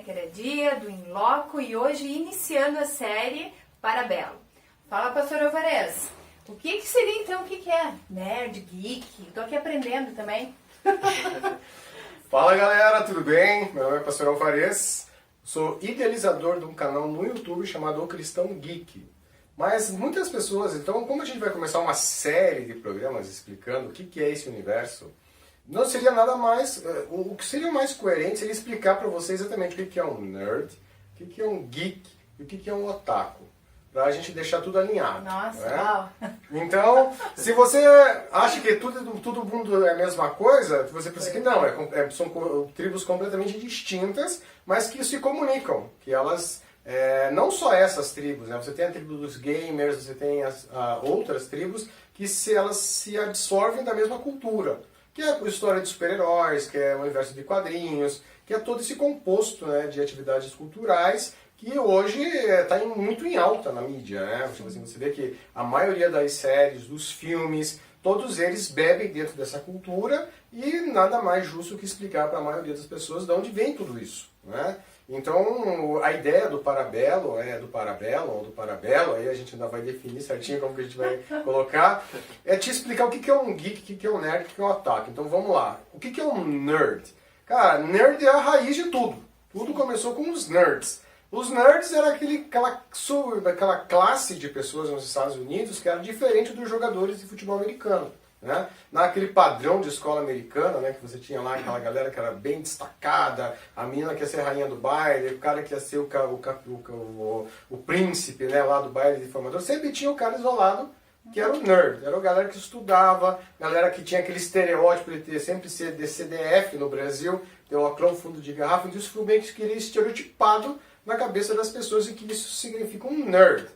Era Dia do In Loco e hoje iniciando a série Parabelo. Fala, pastor Alvarez, o que seria então, o que é? Nerd, geek? Tô aqui aprendendo também. Fala galera, tudo bem? Meu nome é pastor Alvarez, sou idealizador de um canal no YouTube chamado O Cristão Geek. Mas muitas pessoas, então, como a gente vai começar uma série de programas explicando o que é esse universo, não seria nada mais, o que seria mais coerente seria explicar para você exatamente o que é um nerd, o que é um geek e o que é um otaku, para a gente deixar tudo alinhado. Nossa, né? uau! Então, se você acha que todo mundo é a mesma coisa, você pensa que não, são tribos completamente distintas, mas que se comunicam, que elas... não só essas tribos, né? Você tem a tribo dos gamers, você tem outras tribos que elas se absorvem da mesma cultura, que é a história de super-heróis, que é o universo de quadrinhos, que é todo esse composto, né, de atividades culturais que hoje está muito em alta na mídia, né? Você vê que a maioria das séries, dos filmes, todos eles bebem dentro dessa cultura e nada mais justo que explicar para a maioria das pessoas de onde vem tudo isso, né? Então, a ideia do Parabelo, ou do Parabelo, aí a gente ainda vai definir certinho como que a gente vai colocar, é te explicar o que é um geek, o que é um nerd, o que é um otaku. Então vamos lá. O que é um nerd? Cara, nerd é a raiz de tudo. Tudo começou com os nerds. Os nerds era aquela classe de pessoas nos Estados Unidos que era diferente dos jogadores de futebol americano. Né? Naquele padrão de escola americana, né, que você tinha lá aquela galera que era bem destacada, a menina que ia ser rainha do baile, o cara que ia ser o príncipe, né, lá do baile de formador, sempre tinha o cara isolado que era o nerd, era a galera que estudava, galera que tinha aquele estereótipo de ter sempre ser de CDF no Brasil, ter o óculos fundo de garrafa, então isso foi bem estereotipado na cabeça das pessoas e que isso significa um nerd.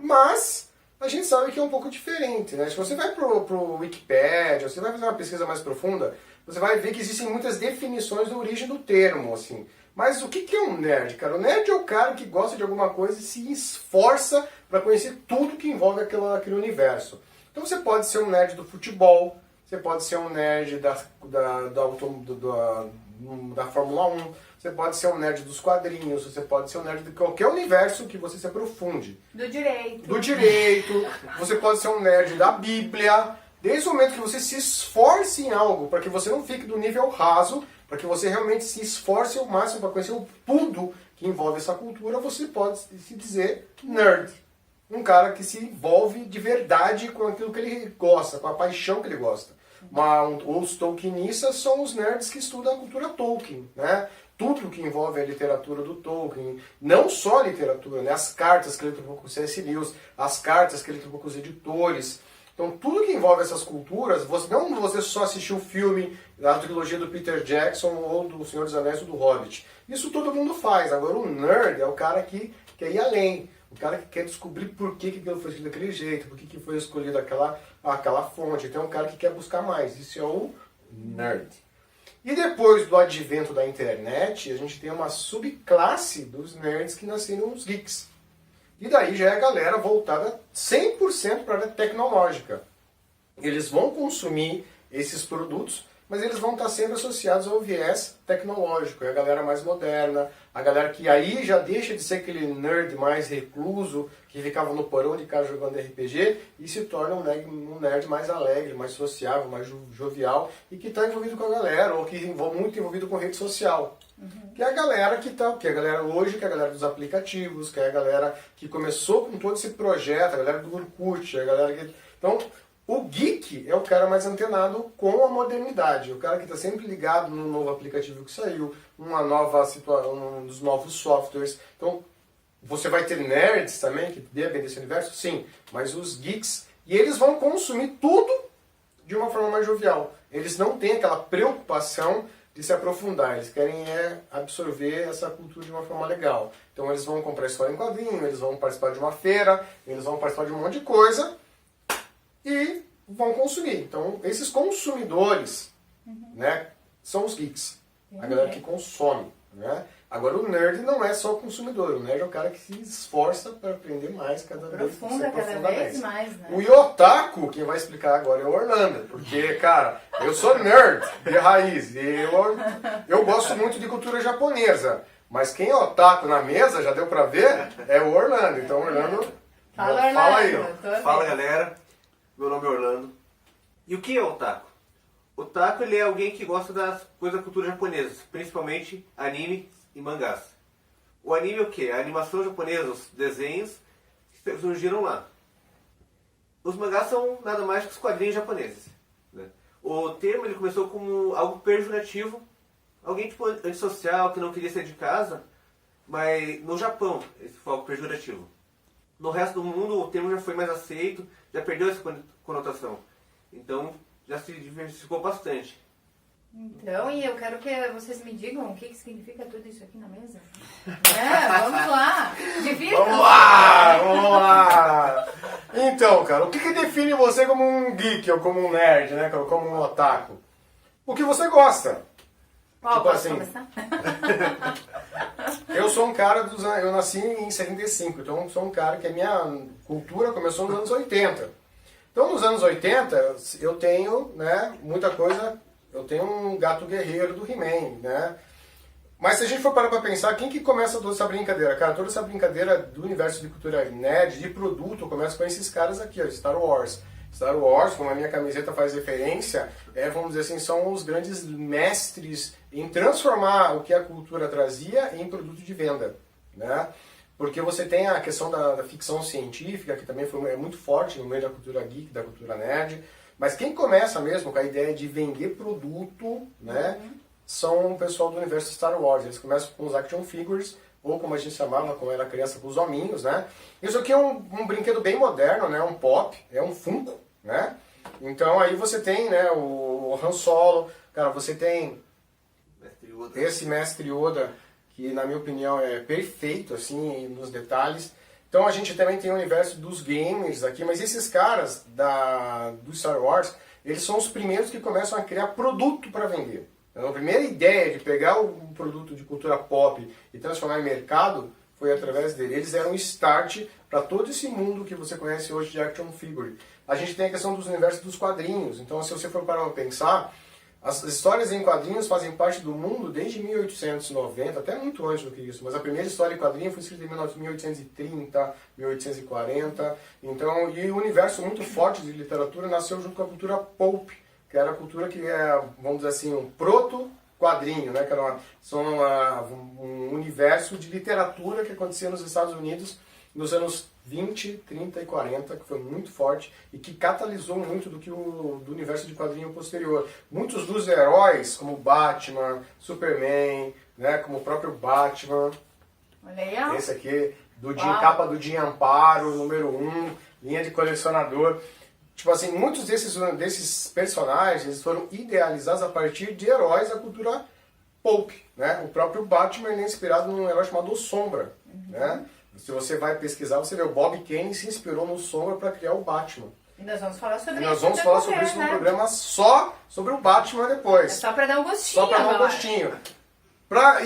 Mas a gente sabe que é um pouco diferente, né? Se você vai pro Wikipedia, você vai fazer uma pesquisa mais profunda, você vai ver que existem muitas definições da origem do termo, assim. Mas o que é um nerd, cara? O nerd é o cara que gosta de alguma coisa e se esforça para conhecer tudo que envolve aquele universo. Então você pode ser um nerd do futebol, você pode ser um nerd da Fórmula 1, você pode ser um nerd dos quadrinhos, você pode ser um nerd de qualquer universo que você se aprofunde. Do direito. Do direito, você pode ser um nerd da Bíblia. Desde o momento que você se esforce em algo, para que você não fique do nível raso, para que você realmente se esforce ao máximo para conhecer tudo que envolve essa cultura, você pode se dizer nerd. Um cara que se envolve de verdade com aquilo que ele gosta, com a paixão que ele gosta. Os Tolkienistas são os nerds que estudam a cultura Tolkien, né? Tudo que envolve a literatura do Tolkien, não só a literatura, né? As cartas que ele trocou com o C.S. Lewis, as cartas que ele trocou com os editores. Então tudo que envolve essas culturas, você só assistiu o filme da trilogia do Peter Jackson ou do Senhor dos Anéis ou do Hobbit. Isso todo mundo faz. Agora o nerd é o cara que quer ir além. O cara que quer descobrir por que aquilo foi escrito daquele jeito, por que foi escolhida aquela fonte. Então é um cara que quer buscar mais. Isso é o nerd. E depois do advento da internet, a gente tem uma subclasse dos nerds que nasceram os geeks. E daí já é a galera voltada 100% para a área tecnológica. Eles vão consumir esses produtos, mas eles vão estar sempre associados ao viés tecnológico. É a galera mais moderna, a galera que aí já deixa de ser aquele nerd mais recluso, que ficava no porão de casa jogando RPG, e se torna um nerd mais alegre, mais sociável, mais jovial, e que está envolvido com a galera, ou que muito envolvido com rede social. Que é a galera que é a galera hoje, que é a galera dos aplicativos, que é a galera que começou com todo esse projeto, a galera do Orkut, a galera que... Então, o geek é o cara mais antenado com a modernidade, o cara que está sempre ligado no novo aplicativo que saiu, um dos novos softwares. Então, você vai ter nerds também que bebem desse universo? Sim, mas os geeks, e eles vão consumir tudo de uma forma mais jovial. Eles não têm aquela preocupação de se aprofundar, eles querem absorver essa cultura de uma forma legal. Então eles vão comprar história em quadrinho, eles vão participar de uma feira, eles vão participar de um monte de coisa, e vão consumir. Então, esses consumidores, né, são os geeks. A galera que consome. Né? Agora, o nerd não é só consumidor. O nerd é o cara que se esforça para aprender mais cada vez mais. Né? O otaku, quem vai explicar agora é o Orlando. Porque, cara, eu sou nerd de raiz. E eu gosto muito de cultura japonesa. Mas quem é otaku na mesa, já deu pra ver, é o Orlando. Então, Orlando, Fala, fala aí. Orlando. Tô Fala vendo. galera, meu nome é Orlando. E o que é otaku? Otaku ele é alguém que gosta das coisas da cultura japonesa, principalmente anime e mangás. O anime é o que? A animação japonesa, os desenhos que surgiram lá. Os mangás são nada mais que os quadrinhos japoneses. Né? O termo ele começou como algo pejorativo, alguém tipo antissocial que não queria sair de casa, mas no Japão esse foi algo pejorativo. No resto do mundo o termo já foi mais aceito, já perdeu essa conotação. Então já se diversificou bastante. Então, e eu quero que vocês me digam o que significa tudo isso aqui na mesa. Vamos lá. Divirtam. Vamos lá! Então, cara, o que define você como um geek ou como um nerd, né? Como um otaku? O que você gosta. Qual, Tipo posso assim, começar? Eu sou um cara dos anos... Eu nasci em 75, então eu sou um cara que a minha cultura começou nos anos 80. Então, nos anos 80, eu tenho, né, muita coisa... Eu tenho um gato guerreiro do He-Man, né? Mas se a gente for parar pra pensar, quem que começa toda essa brincadeira? Cara, toda essa brincadeira do universo de cultura nerd, de produto, começa com esses caras aqui, ó, Star Wars. Star Wars, como a minha camiseta faz referência, vamos dizer assim, são os grandes mestres em transformar o que a cultura trazia em produto de venda, né? Porque você tem a questão da ficção científica, que também é muito forte no meio da cultura geek, da cultura nerd. Mas quem começa mesmo com a ideia de vender produto, né, são o pessoal do universo Star Wars. Eles começam com os action figures, ou como a gente chamava quando era criança, com os hominhos, né. Isso aqui é um brinquedo bem moderno, né, um pop, é um Funko, né. Então aí você tem, né, o Han Solo, cara, você tem esse Mestre Yoda, que na minha opinião é perfeito, assim, nos detalhes. Então a gente também tem o universo dos gamers aqui, mas esses caras do Star Wars, eles são os primeiros que começam a criar produto para vender. Então, a primeira ideia de pegar um produto de cultura pop e transformar em mercado foi através dele. Eles eram um start para todo esse mundo que você conhece hoje de action figure. A gente tem a questão dos universos dos quadrinhos. Então, se você for parar para pensar, as histórias em quadrinhos fazem parte do mundo desde 1890, até muito antes do que isso. Mas a primeira história em quadrinho foi escrita em 1830, 1840. Então, e o universo muito forte de literatura nasceu junto com a cultura pulp, que era a cultura que é, vamos dizer assim, um proto-quadrinho, né? Que era um universo de literatura que acontecia nos Estados Unidos nos anos 20, 30 e 40, que foi muito forte e que catalisou muito do universo de quadrinho posterior. Muitos dos heróis, como Batman, Superman, né, como o próprio Batman, Olha aí, ó. esse aqui, capa do Jim Amparo, número 1, linha de colecionador. Tipo assim, muitos desses personagens foram idealizados a partir de heróis da cultura pulp, né? O próprio Batman é inspirado num herói chamado Sombra, né? Se você vai pesquisar, você vê o Bob Kane se inspirou no Sombra para criar o Batman. E nós vamos falar sobre E isso. nós vamos falar sobre isso né? num programa só sobre o Batman depois. É só para dar um gostinho. Só para dar um agora. gostinho.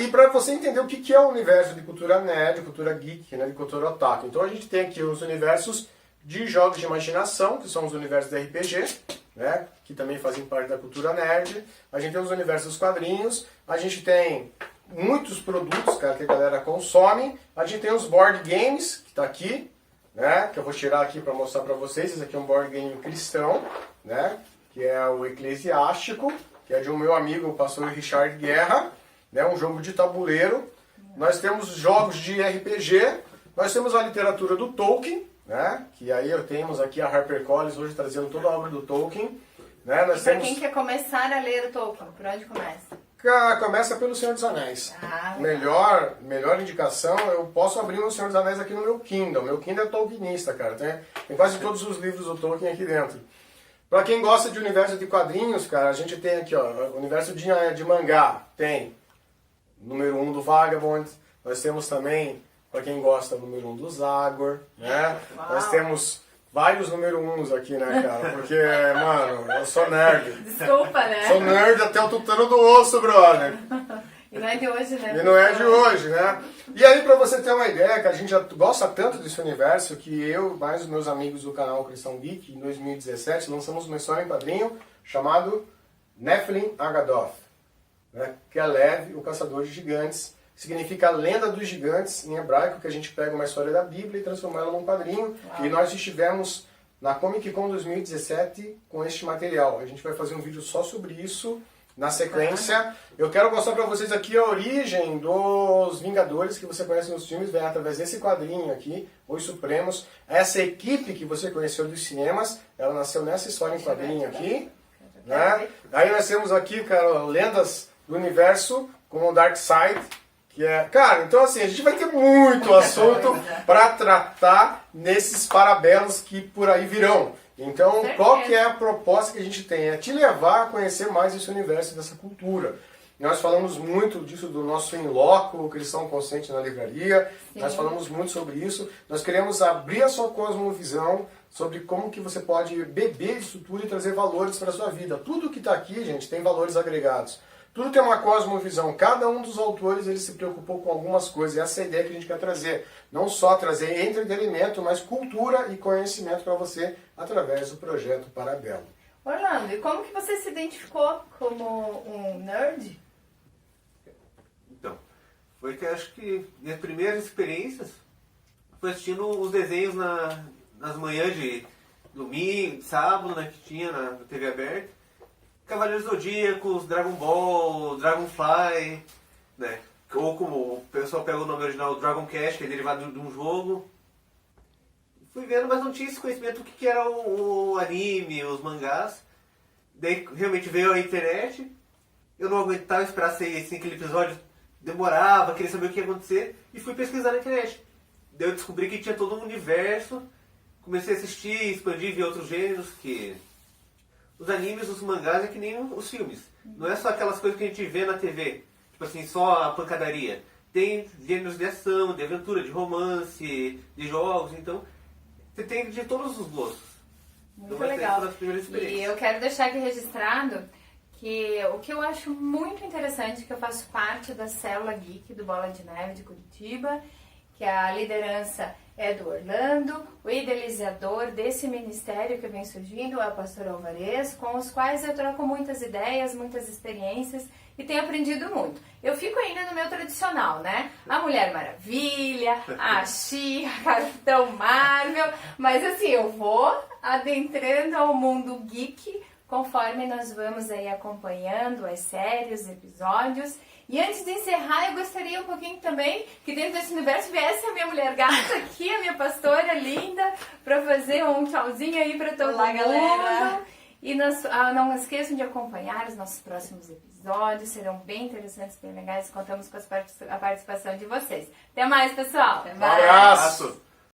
E para você entender o que é o universo de cultura nerd, cultura geek, né, de cultura otaku. Então a gente tem aqui os universos de jogos de imaginação, que são os universos de RPG, né, que também fazem parte da cultura nerd. A gente tem os universos dos quadrinhos. A gente tem muitos produtos, cara, que a galera consome. A gente tem os board games, que está aqui, né, que eu vou tirar aqui para mostrar para vocês. Esse aqui é um board game cristão, né, que é o Eclesiástico, que é de um meu amigo, o pastor Richard Guerra, né, um jogo de tabuleiro. Nós temos jogos de RPG, nós temos a literatura do Tolkien, né, que aí temos aqui a HarperCollins hoje trazendo toda a obra do Tolkien. Né, nós Para temos... quem quer começar a ler o Tolkien, por onde começa? Começa pelo Senhor dos Anéis. Ah, Melhor indicação, eu posso abrir o Senhor dos Anéis aqui no meu Kindle. Meu Kindle é tolkienista, cara. Tem quase todos os livros do Tolkien aqui dentro. Pra quem gosta de universo de quadrinhos, cara, a gente tem aqui, ó, universo de mangá. Tem número 1 do Vagabond. Nós temos também, pra quem gosta, número 1 do Zagor, né? Uau. Nós temos vários número 1 aqui, né, cara? Porque, mano, eu sou nerd. Desculpa, né? Sou nerd até o tutano do osso, brother. E não é de hoje, né? E não é de hoje, né? E aí, pra você ter uma ideia, que a gente já gosta tanto desse universo, que eu, mais os meus amigos do canal Cristão Geek, em 2017, lançamos uma história em quadrinho chamado Nephilim Agadoth, né? Que é Leve, o Caçador de Gigantes. significa Lenda dos Gigantes em hebraico, que a gente pega uma história da Bíblia e transforma ela num quadrinho. Uau. E nós estivemos na Comic Con 2017 com este material. A gente vai fazer um vídeo só sobre isso na sequência. Eu quero mostrar para vocês aqui a origem dos Vingadores que você conhece nos filmes, vem através desse quadrinho aqui, Os Supremos. Essa equipe que você conheceu dos cinemas, ela nasceu nessa história em quadrinho aqui. Né? Aí nós temos aqui, cara, lendas do universo, como o Darkseid, que é... Cara, então assim, a gente vai ter muito assunto para tratar nesses parabelos que por aí virão. Então, qual que é a proposta que a gente tem? É te levar a conhecer mais esse universo, dessa cultura. Nós falamos muito disso do nosso In Loco, Cristão Consciente na livraria. Sim. Nós falamos muito sobre isso. Nós queremos abrir a sua cosmovisão sobre como que você pode beber isso tudo e trazer valores para a sua vida. Tudo que está aqui, gente, tem valores agregados. Tudo tem uma cosmovisão. Cada um dos autores ele se preocupou com algumas coisas. E essa é a ideia que a gente quer trazer. Não só trazer entretenimento, mas cultura e conhecimento para você através do projeto Parabelo. Orlando, e como que você se identificou como um nerd? Então, foi que acho que minhas primeiras experiências foi assistindo os desenhos nas manhãs de domingo, sábado, né, que tinha na TV aberta. Cavaleiros Zodíacos, Dragon Ball, Dragonfly, né? Ou como o pessoal pega o nome original, Dragon Quest, que é derivado de um jogo. Fui vendo, mas não tinha esse conhecimento do que era o anime, os mangás. Daí realmente veio a internet, eu não aguentava esperar sair assim, aquele episódio, demorava, queria saber o que ia acontecer, e fui pesquisar na internet. Daí eu descobri que tinha todo um universo, comecei a assistir, expandir, ver outros gêneros, que... Os animes, os mangás é que nem os filmes. Não é só aquelas coisas que a gente vê na TV, tipo assim, só a pancadaria. Tem gêneros de ação, de aventura, de romance, de jogos, então você tem de todos os gostos. Muito então, legal. E eu quero deixar aqui registrado que o que eu acho muito interessante, que eu faço parte da Célula Geek do Bola de Neve de Curitiba, que a liderança é do Orlando, o idealizador desse ministério que vem surgindo é o pastor Alvarez, com os quais eu troco muitas ideias, muitas experiências e tenho aprendido muito. Eu fico ainda no meu tradicional, né? A Mulher Maravilha, a She, a Capitão Marvel, mas assim, eu vou adentrando ao mundo geek conforme nós vamos aí acompanhando as séries, os episódios. E antes de encerrar, eu gostaria um pouquinho também que dentro desse universo viesse a minha mulher gata aqui, a minha pastora linda, para fazer um tchauzinho aí para todo Olá, mundo. galera. E não esqueçam de acompanhar os nossos próximos episódios, serão bem interessantes, bem legais, contamos com a participação de vocês. Até mais, pessoal! Até Um mais. abraço!